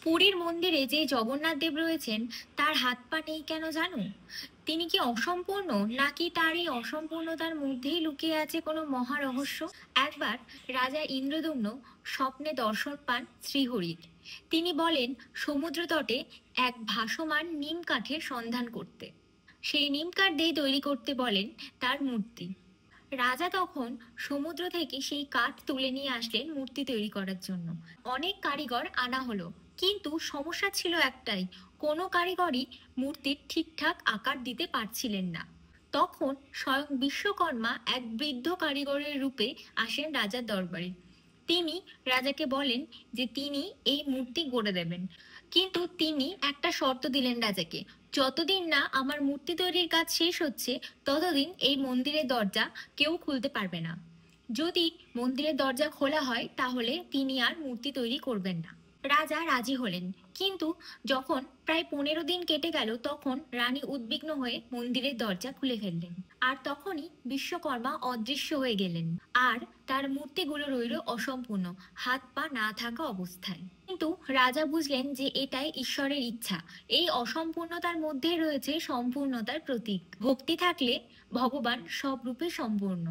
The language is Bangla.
পুরীর মন্দিরে যে জগন্নাথ দেব রয়েছেন তার হাত পা নেই কেন জানো? তিনি কি অসম্পূর্ণ, নাকি তার এই অসম্পূর্ণতার মধ্যেই লুকিয়ে আছে কোনো মহা রহস্য? একবার রাজা ইন্দ্রদম্ন স্বপ্নে দর্শন পান শ্রীহরির। তিনি বলেন সমুদ্র তটে এক ভাসমান নিম কাঠের সন্ধান করতে। সেই নিম কাঠ দিয়ে তৈরি করতে বলেন তার মূর্তি। রাজা তখন সমুদ্র থেকে সেই কাঠ তুলে নিয়ে আসলেন মূর্তি তৈরি করার জন্য। অনেক কারিগর আনা হলো, কিন্তু সমস্যা ছিল একটাই, কোনো কারিগরই মূর্তির ঠিকঠাক আকার দিতে পারছিলেন না। তখন স্বয়ং বিশ্বকর্মা এক বৃদ্ধ কারিগরের রূপে আসেন রাজার দরবারে। তিনি রাজাকে বলেন যে তিনি এই মূর্তি গড়ে দেবেন, কিন্তু তিনি একটা শর্ত দিলেন রাজাকে, যতদিন না আমার মূর্তি তৈরির কাজ শেষ হচ্ছে ততদিন এই মন্দিরের দরজা কেউ খুলতে পারবে না। যদি মন্দিরের দরজা খোলা হয় তাহলে তিনি আর মূর্তি তৈরি করবেন না। রাজা রাজি হলেন, কিন্তু যখন প্রায় 15 দিন কেটে গেল তখন রানী উদ্বিগ্ন হয়ে মন্দিরের দরজা খুলে ফেললেন। আর তখনই বিশ্বকর্মা অদৃশ্য হয়ে গেলেন। আর তার মূর্তিগুলো রইল অসম্পূর্ণ, হাত পা না থাকা অবস্থায়। কিন্তু রাজা বুঝলেন যে এটাই ঈশ্বরের ইচ্ছা। এই অসম্পূর্ণতার মধ্যে রয়েছে সম্পূর্ণতার প্রতীক। ভক্তি থাকলে ভগবান সব রূপে সম্পূর্ণ।